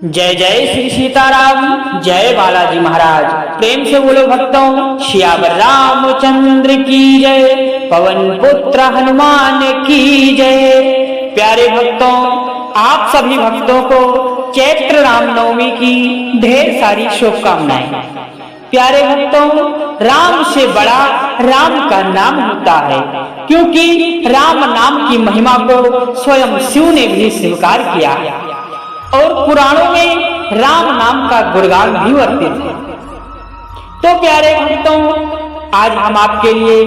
जय जय श्री सीताराम, जय बालाजी महाराज। प्रेम से बोलो भक्तों, श्यावर रामचंद्र की जय, पवन पुत्र हनुमान की जय। प्यारे भक्तों, आप सभी भक्तों को चैत्र रामनवमी की ढेर सारी शुभकामनाएं। प्यारे भक्तों, राम से बड़ा राम का नाम होता है, क्योंकि राम नाम की महिमा को स्वयं शिव ने भी स्वीकार किया और पुराणों में राम नाम का गुणगान भी वर्तित है। तो प्यारे भक्तों, आज हम आपके लिए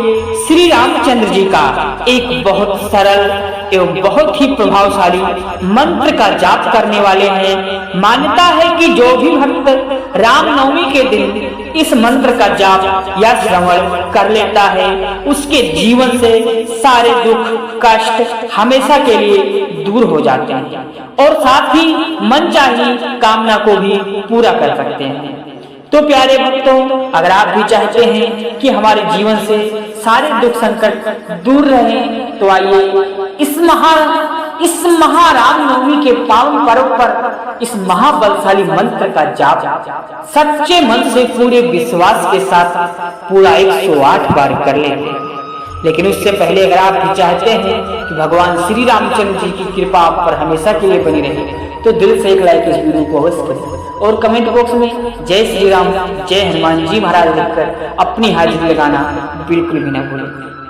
श्री रामचंद्र जी का एक बहुत सरल एवं बहुत ही प्रभावशाली मंत्र का जाप करने वाले हैं। मान्यता है कि जो भी भक्त रामनवमी के दिन इस मंत्र का जाप या श्रवण कर लेता है, उसके जीवन से सारे दुख कष्ट हमेशा के लिए दूर हो जाते हैं और साथ ही मनचाही कामना को भी पूरा कर सकते हैं। तो प्यारे भक्तों, अगर आप भी चाहते हैं कि हमारे जीवन से सारे दुख संकट दूर रहें, तो आइए इस महारामनवमी के पावन पर्व पर इस महाबलशाली मंत्र का जाप सच्चे मन से पूरे विश्वास के साथ पूरा 108 बार कर लें। लेकिन उससे पहले अगर आप भी चाहते हैं कि भगवान श्री रामचंद्र जी की कृपा आप पर हमेशा के लिए बनी रहे, तो दिल से एक लाइक इस वीडियो को अवश्य करें और कमेंट बॉक्स में जय श्री राम, जय हनुमान जी महाराज लिखकर अपनी हाजिरी लगाना बिल्कुल भी न भूलें।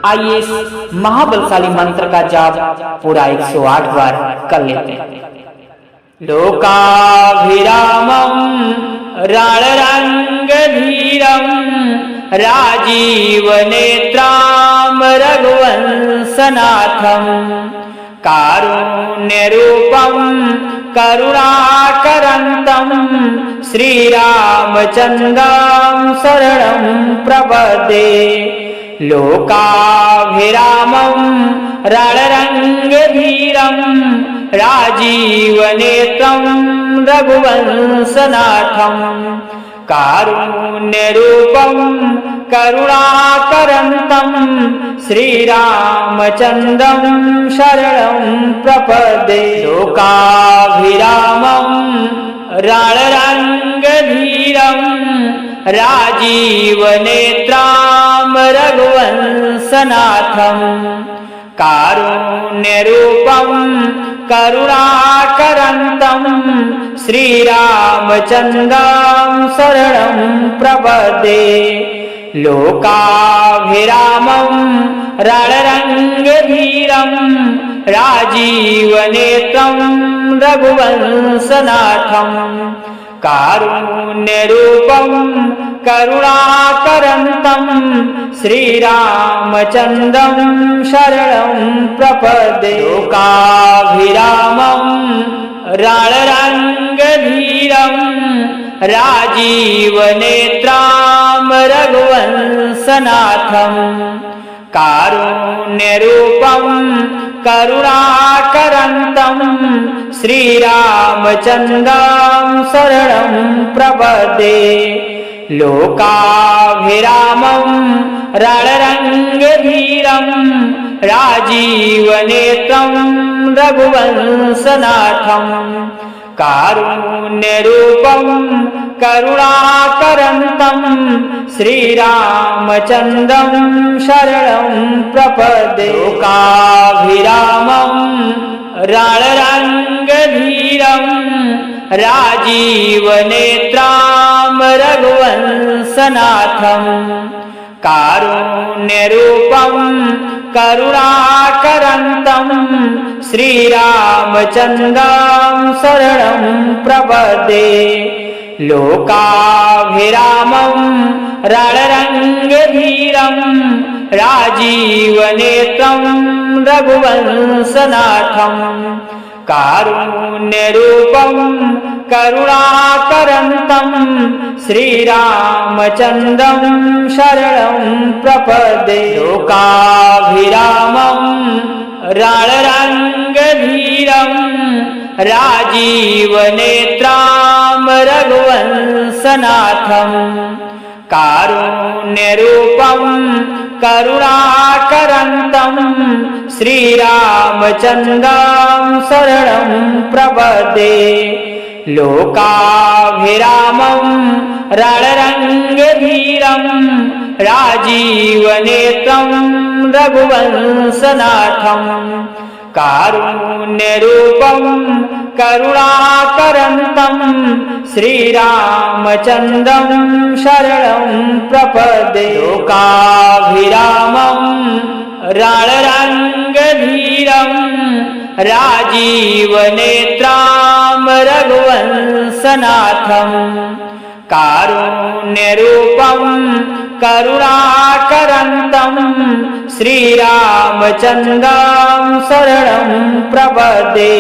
आइए इस महाबलशाली मंत्र का जाप पूरा 108 बार कर लेते हैं। लोकाभिरामं रणरंगधीरं राजीव नेत्राम रघुवंशनाथं कारुण्यरूपं करुणाकरन्तं श्रीरामचन्द्रं शरणं प्रपद्ये। लोकाभिरामं रणरंगधीरं राजीवनेत्रं रघुवंशनाथं कारुण्यरूपं करुणाकरन्तं श्रीरामचन्द्रं शरणं प्रपद्ये। लोकाभिरामं रणरंगधीरं राजीवनेत्रां रघुवंशनाथं कारुण्यरूपं करुणाकरन्तं श्रीरामचन्द्रं शरणं प्रपद्ये। लोकाभिरामं रणरंगधीरं राजीवनेत्रं रघुवंशनाथं कारुण्यरूपं करुणाकरन्तं श्रीरामचन्द्रं शरणं प्रपद्ये। लोकाभिरामं रणरंगधीरं राजीवनेत्रां रघुवंशनाथं कारुण्यरूपं करुणाकरन्तं श्रीरामचन्द्रं शरणं प्रपद्ये। लोकाभिरामं रणरंगधीरं राजीवनेत्रं रघुवंशनाथं कारुण्यरूपं करुणाकरन्तं श्रीरामचन्द्रं शरणं प्रपद्ये। लोकाभिरामं रणरंगधीरं राजीवनेत्रां रघुवंशनाथं कारुण्यरूपं करुणाकरन्तं श्रीरामचन्द्रं शरणं प्रपद्ये। लोकाभिरामं रणरंगधीरं राजीवनेत्रं रघुवंशनाथं कारुण्यरूपं करुणाकरन्तं श्रीरामचन्द्रं शरणं प्रपद्ये। लोकाभिरामं रणरंगधीरं राजीवनेत्रां रघुवंशनाथं कारुण्यरूपं करुणाकरन्तं श्रीरामचन्द्रं शरणं प्रपद्ये। लोकाभिरामं रणरङ्गधीरं राजीवनेत्रं रघुवंशनाथं कारुण्यरूपं करुणाकरन्तं श्रीरामचन्द्रं शरणं प्रपद्ये। लोकाभिरामं रणरङ्गधीरं राजीवनेत्रां रघुवंशनाथं कारुण्यरूपं करुणाकरन्तं श्रीरामचन्द्रं शरणं प्रपद्ये।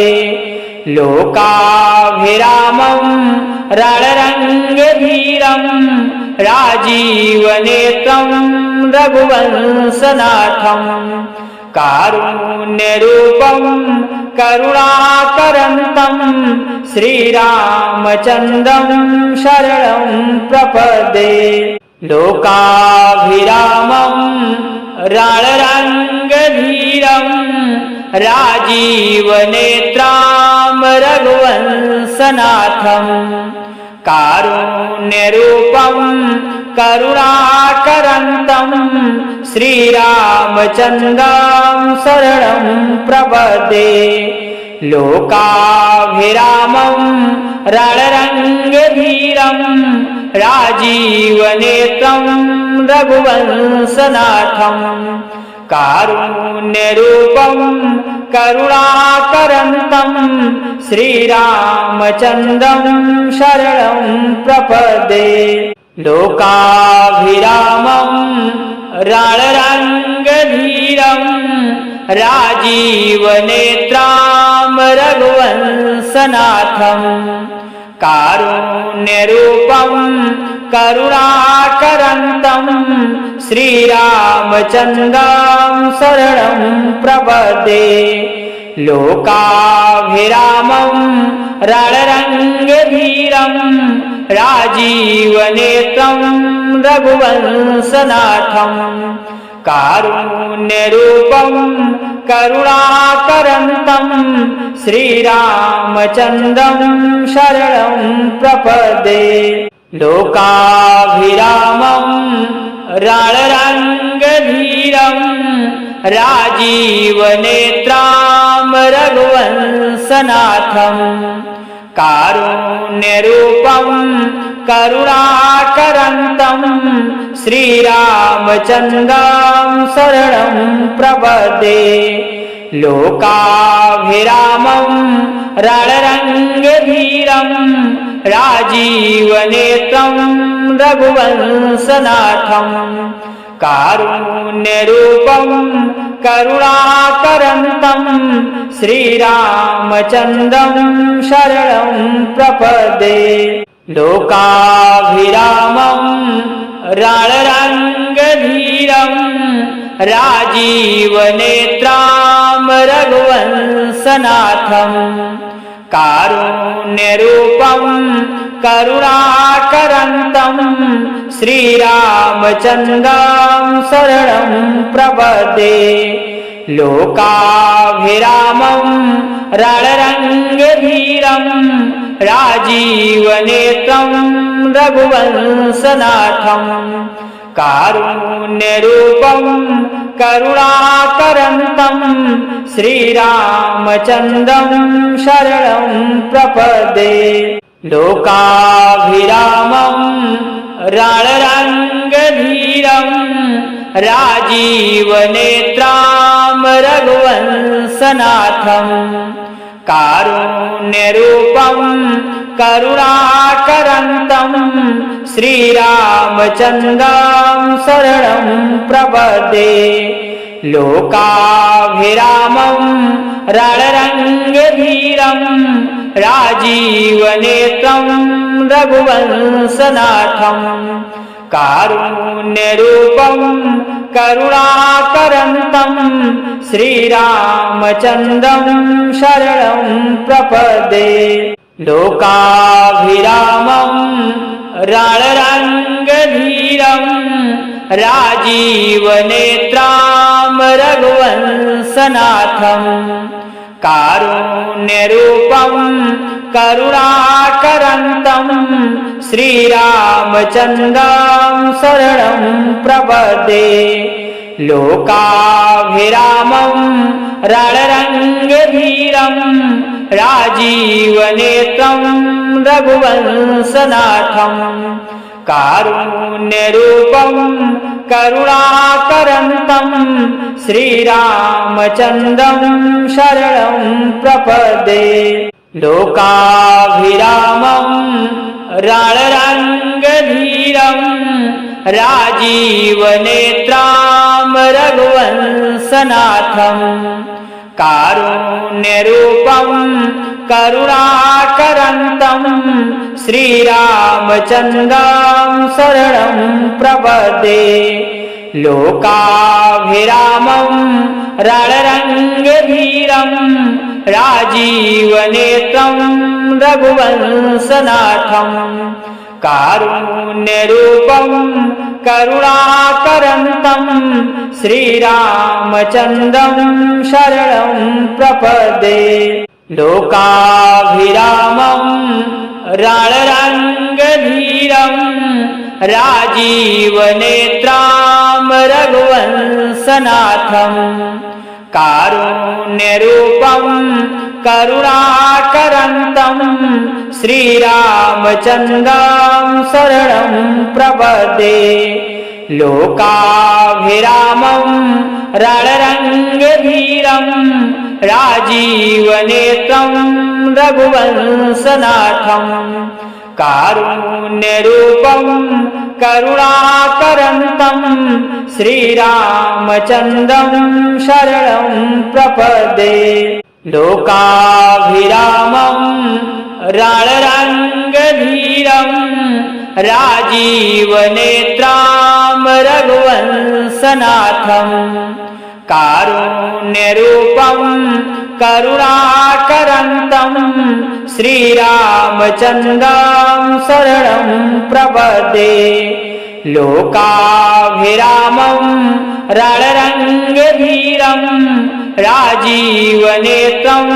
लोकाभिरामं रणरङ्गधीरं राजीवनेत्रं रघुवंशनाथं कारुण्यरूपं करुणाकरन्तं श्रीरामचन्द्रं शरणं प्रपद्ये। लोकाभिरामं रणरङ्गधीरं राजीवनेत्रां रघुवंशनाथं कारुण्यरूपं करुणाकरन्तं श्रीरामचन्द्रं शरणं प्रपद्ये। लोकाभिरामं रणरङ्गधीरं राजीवनेत्रं रघुवंशनाथं कारुण्यरूपं करुणाकरन्तं श्रीरामचन्द्रं शरणं प्रपद्ये। लोकाभिरामं रणरङ्गधीरं राजीवनेत्रां रघुवंशनाथं कारुण्यरूपं करुणाकरन्तं श्रीरामचन्द्रं शरणं प्रपद्ये। लोकाभिरामं रणरङ्गधीरं राजीवनेत्रं रघुवंशनाथं कारुण्यरूपं करुणाकरन्तं श्रीरामचन्द्रं शरणं प्रपद्ये। लोकाभिरामं रणरङ्गधीरं राजीवनेत्रां रघुवंशनाथं कारुण्यरूपं करुणाकरन्तं श्रीरामचन्द्रं शरणं प्रपद्ये। लोकाभिरामं रणरङ्गधीरं राजीवनेत्रं रघुवंशनाथं कारुण्यरूपं करुणाकरन्तं श्रीरामचन्द्रं शरणं प्रपद्ये। लोकाभिरामं रणरङ्गधीरं राजीवनेत्रां रघुवंशनाथं कारुण्यरूपं करुणाकरन्तं श्रीरामचन्द्रं शरणं प्रपद्ये। लोकाभिरामं रणरङ्गधीरं राजीवनेत्रं रघुवंशनाथं कारुण्यरूपं करुणाकरन्तं श्रीरामचन्द्रं शरणं प्रपद्ये। लोकाभिरामं रणरङ्गधीरं राजीवनेत्रां रघुवंशनाथं कारुण्यरूपं करुणाकरन्तं श्रीरामचन्द्रं शरणं प्रपद्ये। लोकाभिरामं रणरङ्गधीरं राजीवनेत्रं रघुवंशनाथं कारुण्यरूपं करुणाकरन्तं श्रीरामचन्द्रं शरणं प्रपद्ये। लोकाभिरामं रणरङ्गधीरं राजीवनेत्रां रघुवंशनाथं कारुण्यरूपं करुणाकरन्तं श्रीरामचन्द्रं शरणं प्रपद्ये लोकाभिरामं रणरङ्गधीरं राजीवनेत्रं रघुवंशनाथं कारुण्यरूपं करुणाकरन्तं श्रीरामचन्द्रं शरणं प्रपद्ये लोकाभिरामं रणरङ्गधीरं राजीवनेत्रं रघुवंशनाथं कारुण्यरूपं करुणाकरन्तं श्रीरामचन्द्रं शरणं प्रपद्ये लोकाभिरामं रणरङ्गधीरं राजीवनेत्रं रघुवंशनाथं कारुण्यरूपं करुणाकरन्तं श्रीरामचन्द्रं शरणं प्रपद्ये लोकाभिरामं रणरङ्गधीरं राजीवनेत्रं रघुवंशनाथं कारुण्यरूपं करुणाकरन्तं श्रीरामचन्द्रं शरणं प्रपद्ये लोकाभिरामं रणरङ्गधीरं राजीवनेत्रं रघुवंशनाथं कारुण्यरूपं करुणाकरन्तं श्रीरामचन्द्रं शरणं प्रपद्ये लोकाभिरामं रणरङ्गधीरं राजीवनेत्रं रघुवंशनाथं कारुण्यरूपं करुणाकरन्तं श्रीरामचन्द्रं शरणं प्रपद्ये लोकाभिरामं रणरङ्गधीरं राजीवनेत्रं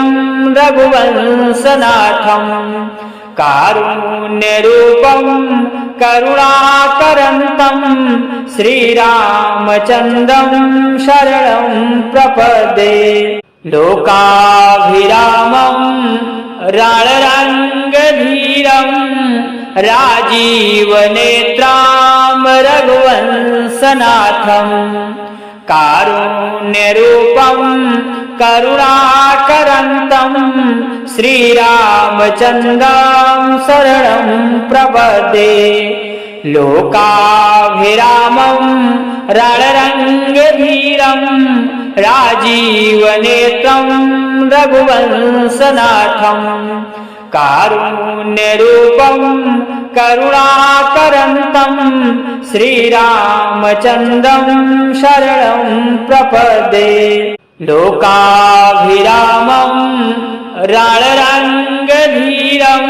रघुवंशनाथं कारुण्यरूपं करुणाकरन्तं श्रीरामचन्द्रं शरणं प्रपद्ये लोकाभिरामं रणरङ्गधीरं राजीवनेत्रं रघुवंशनाथं कारुण्यरूपं करुणाकरन्तं श्रीरामचन्द्रं शरणं प्रपद्ये लोकाभिरामं रणरङ्गधीरं राजीवनेत्रं रघुवंशनाथं कारुण्यरूपं करुणाकरन्तं श्रीरामचन्द्रं शरणं प्रपद्ये लोकाभिरामं रणरङ्गधीरं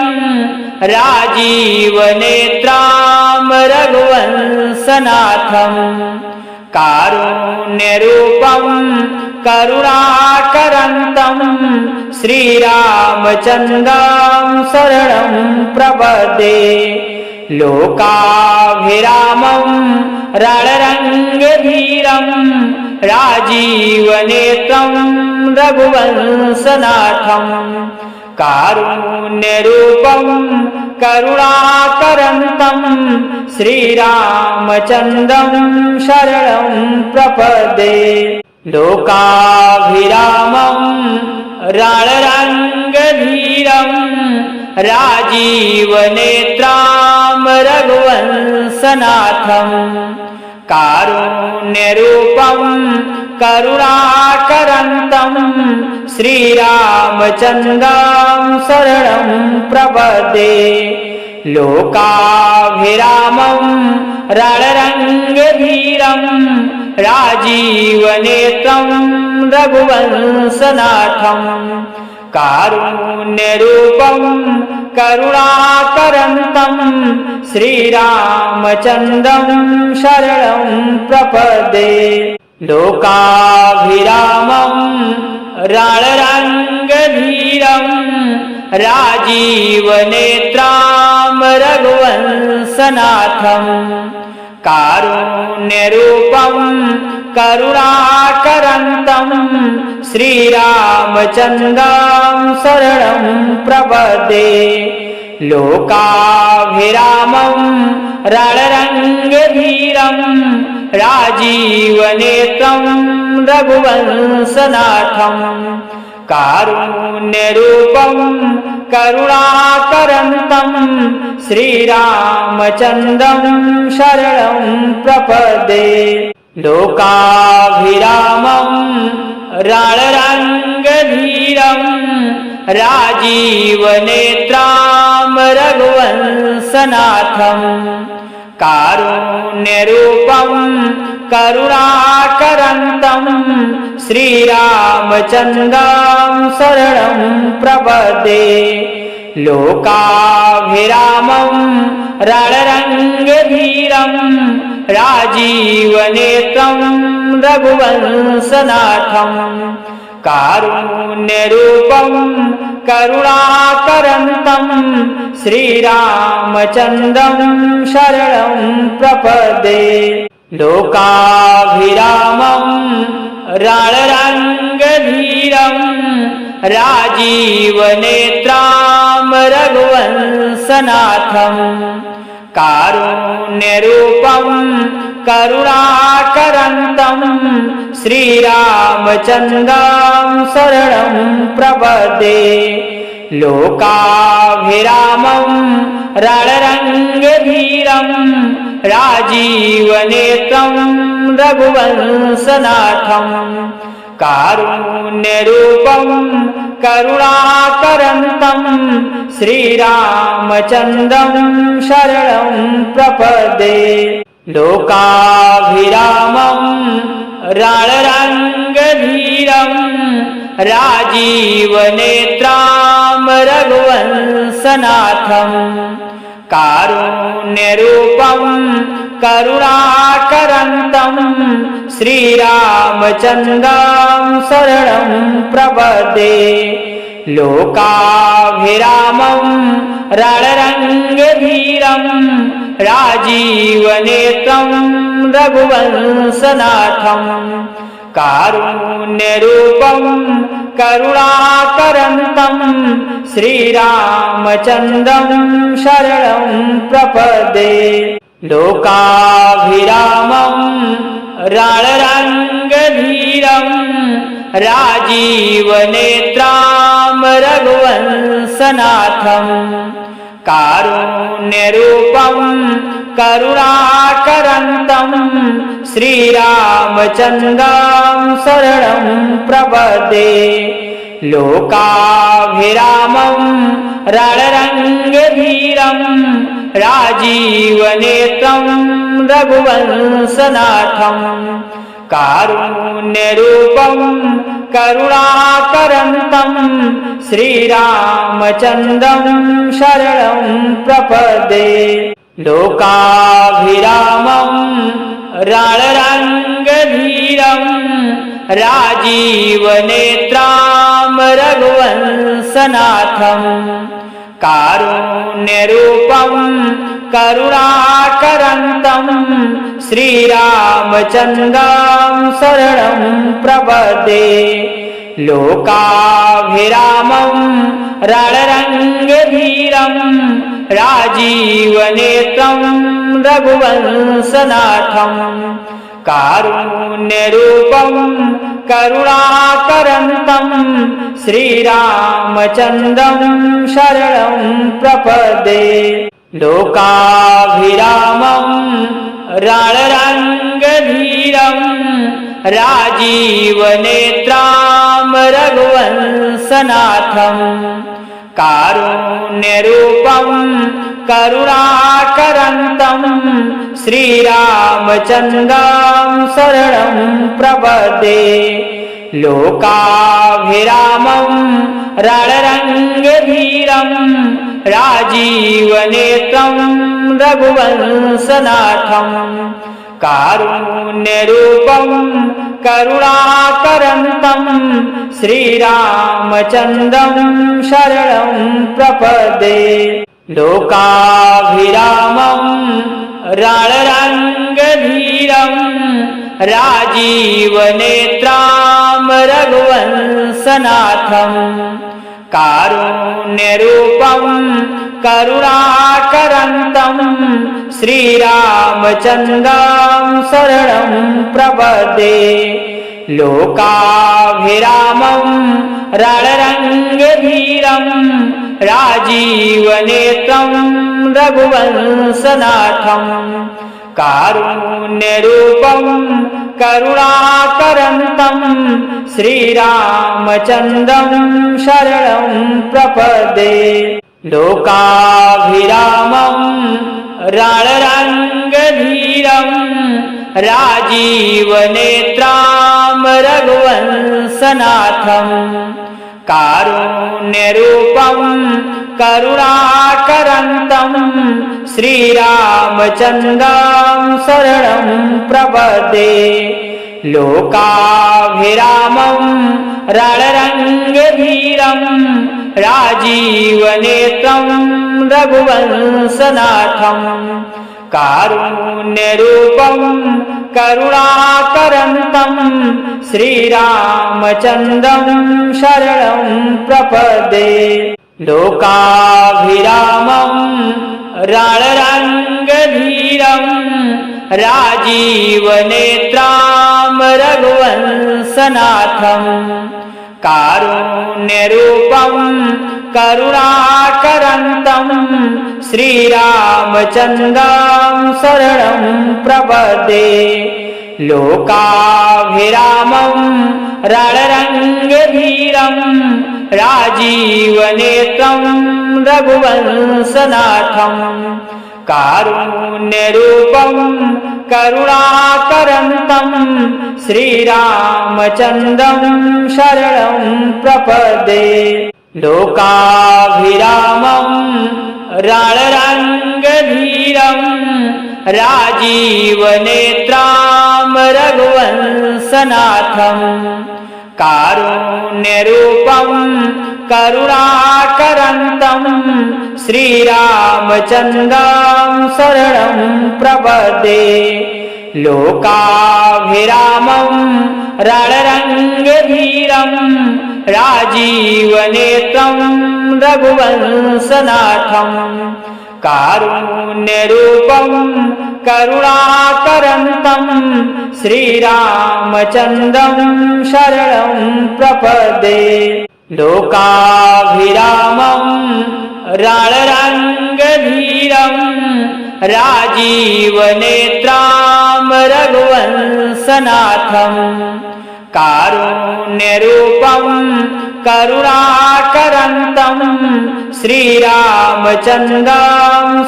राजीवनेत्रं रघुवंशनाथं कारुण्यरूपं करुणाकरन्तं श्रीरामचन्द्रं शरणं प्रपद्ये लोकाभिरामं रणरङ्गधीरं राजीवनेत्रं रघुवंशनाथं कारुण्यरूपं करुणाकरन्तं श्रीरामचन्द्रं शरणं प्रपद्ये लोकाभिरामं रणरङ्गधीरं राजीवनेत्रं रघुवंशनाथं कारुण्यरूपं करुणाकरन्तं श्रीरामचन्द्रं शरणं प्रपद्ये लोकाभिरामं रणरङ्गधीरं राजीवनेत्रं रघुवंशनाथं कारुण्यरूपं करुणाकरन्तं श्रीरामचन्द्रं शरणं प्रपद्ये लोकाभिरामं राळरङ्गधीरं राजीवनेत्रां रघुवंशनाथं कारुण्यरूपं करुणाकरन्तं श्रीरामचन्द्रं शरणं प्रपद्ये लोकाभिरामं रणरङ्गधीरं राजीवनेत्रं रघुवंशनाथं कारुण्यरूपं करुणाकरन्तं श्रीरामचन्द्रं शरणं प्रपद्ये लोकाभिरामं रणरङ्गधीरं राजीवनेत्रां रघुवंशनाथं कारुण्यरूपं करुणाकरन्तं श्रीरामचन्द्रं शरणं प्रपद्ये लोकाभिरामं रणरङ्गधीरं राजीवनेत्रं रघुवंशनाथं कारुण्यरूपं करुणाकरन्तं श्रीरामचन्द्रं शरणं प्रपद्ये लोकाभिरामं रणरङ्गधीरं राजीवनेत्रां रघुवंशनाथं कारुण्यरूपं करुणाकरन्तं श्रीरामचन्द्रं शरणं प्रपद्ये लोकाभिरामं रणरङ्गधीरं राजीवनेत्रं रघुवंशनाथं कारुण्यरूपं करुणाकरन्तं श्रीरामचन्द्रं शरणं प्रपद्ये लोकाभिरामं रणरङ्गधीरं राजीवनेत्रां रघुवंशनाथं कारुण्यरूपं करुणाकरन्तं श्रीरामचन्द्रं शरणं प्रपद्ये लोकाभिरामं रणरङ्गधीरं राजीवनेत्रं रघुवंशनाथं कारुण्यरूपं करुणाकरन्तं श्रीरामचन्द्रं शरणं प्रपद्ये लोकाभिरामं रणरङ्गधीरं राजीवनेत्रां रघुवंशनाथं कारुण्यरूपं करुणाकरन्तं श्रीरामचन्द्रं शरणं प्रपद्ये लोकाभिरामं रणरङ्गधीरं राजीवनेत्रं रघुवंशनाथं कारुण्यरूपं करुणाकरन्तं श्रीरामचन्द्रं शरणं प्रपद्ये लोकाभिरामं रणरङ्गधीरं राजीवनेत्रां रघुवंशनाथं कारुण्यरूपं करुणाकरन्तं श्रीरामचन्द्रं शरणं प्रपद्ये लोकाभिरामं रणरङ्गधीरं राजीवनेत्रं रघुवंशनाथं कारुण्यरूपं करुणाकरन्तं श्रीरामचन्द्रं शरणं प्रपद्ये लोकाभिरामं रणरङ्गधीरं राजीवनेत्रां रघुवंशनाथं कारुण्यरूपं करुणाकरन्तं श्रीरामचन्द्रं शरणं प्रपद्ये लोकाभिरामं रणरङ्गधीरं राजीवनेत्रं रघुवंशनाथं कारुण्यरूपं करुणाकरन्तं श्रीरामचन्द्रं शरणं प्रपद्ये लोकाभिरामं रणरङ्गधीरं राजीवनेत्रां रघुवंशनाथं कारुण्यरूपं करुणाकरन्तं श्रीरामचन्द्रं शरणं प्रपद्ये लोकाभिरामं रणरङ्गधीरं राजीवनेत्रं रघुवंशनाथं कारुण्यरूपं करुणाकरन्तं श्रीरामचन्द्रं शरणं प्रपद्ये लोकाभिरामं रणरङ्गधीरं राजीवनेत्रां रघुवंशनाथं कारुण्यरूपं करुणाकरन्तं श्रीरामचन्द्रं शरणं प्रपद्ये लोकाभिरामं रणरङ्गधीरं राजीवनेत्रं रघुवंशनाथं कारुण्यरूपं करुणाकरन्तं श्रीरामचन्द्रं शरणं प्रपद्ये लोकाभिरामं रणरङ्गधीरं राजीवनेत्रां रघुवंशनाथं कारुण्यरूपं करुणाकरन्तं श्रीरामचन्द्रं शरणं प्रपद्ये लोकाभिरामं रणरङ्गधीरं राजीवनेत्रं रघुवंशनाथं कारुण्यरूपं करुणाकरन्तं श्रीरामचन्द्रं शरणं प्रपद्ये लोकाभिरामं रणरङ्गधीरं राजीवनेत्रां रघुवंशनाथं कारुण्यरूपं करुणाकरन्तं श्रीरामचन्द्रं शरणं प्रपद्ये लोकाभिरामं रणरङ्गधीरं राजीवनेत्रं रघुवंशनाथं कारुण्यरूपं करुणाकरन्तं श्रीरामचन्द्रं शरणं प्रपद्ये लोकाभिरामं रणरङ्गधीरं राजीवनेत्रां रघुवंशनाथं कारुण्यरूपं करुणाकरन्तं श्रीरामचन्द्रं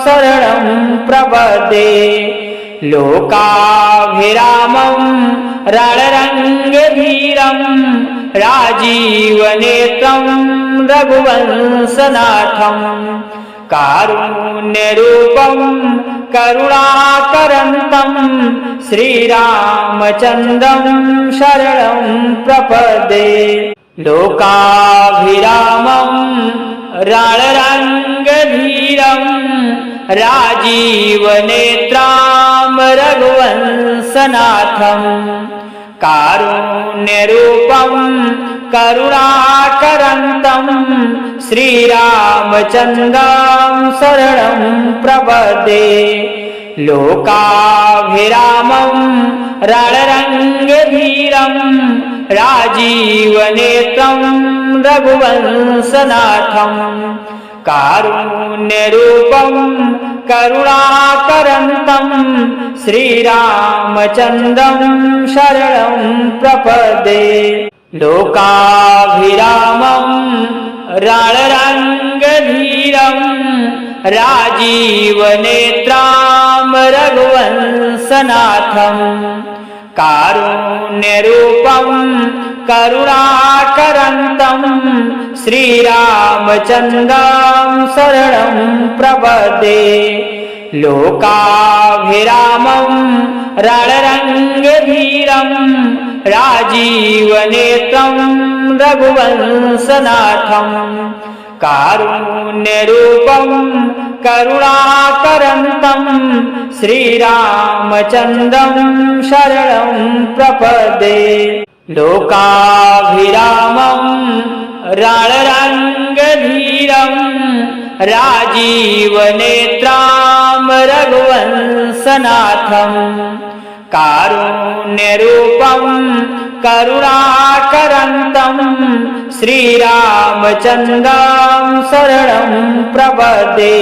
शरणं प्रपद्ये लोकाभिरामं रणरङ्गधीरं राजीवनेत्रं रघुवंशनाथं कारुण्यरूपं करुणाकरन्तं श्रीरामचन्द्रं शरणं प्रपद्ये लोकाभिरामं रणरङ्गधीरं राजीवनेत्रां रघुवंशनाथं कारुण्यरूपं करुणाकरन्तं श्रीरामचन्द्रं शरणं प्रपद्ये लोकाभिरामं रणरङ्गधीरं राजीवनेत्रं रघुवंशनाथं कारुण्यरूपं करुणाकरन्तं श्रीरामचन्द्रं शरणं प्रपद्ये लोकाभिरामं रणरङ्गधीरं राजीवनेत्रां रघुवंशनाथं कारुण्यरूपं करुणाकरन्तं श्रीरामचन्द्रं शरणं प्रपद्ये लोकाभिरामं रणरङ्गधीरं राजीवनेत्रं रघुवंशनाथं कारुण्यरूपं करुणाकरन्तं श्रीरामचन्द्रं शरणं प्रपद्ये। लोकाभिरामं रणरङ्गधीरं राजीवनेत्रां रघुवंशनाथं कारुण्यरूपं करुणाकरन्तं श्रीरामचन्द्रं शरणं प्रपद्ये।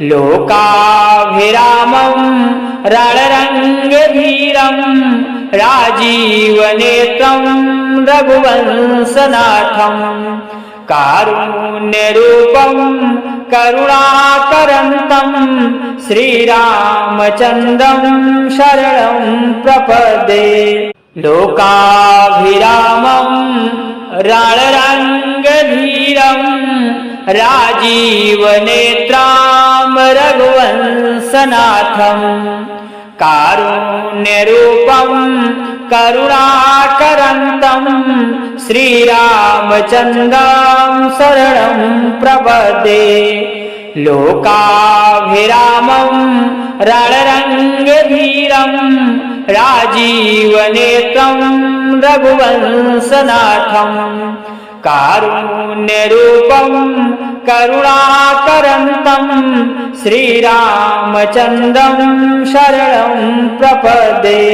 लोकाभिरामं रणरङ्गधीरं राजीवनेत्रं रघुवंशनाथं कारुण्यरूपं करुणाकरन्तं श्रीरामचन्द्रं शरणं प्रपद्ये। लोकाभिरामं रणरङ्गधीरं राजीवनेत्रां रघुवंशनाथं कारुण्यरूपं करुणाकरन्तं श्रीरामचन्द्रं शरणं प्रपद्ये। लोकाभिरामं रणरङ्गधीरं राजीवनेत्रं रघुवंशनाथं कारुण्यरूपं करुणाकरन्तं श्रीरामचन्द्रं शरणं प्रपद्ये।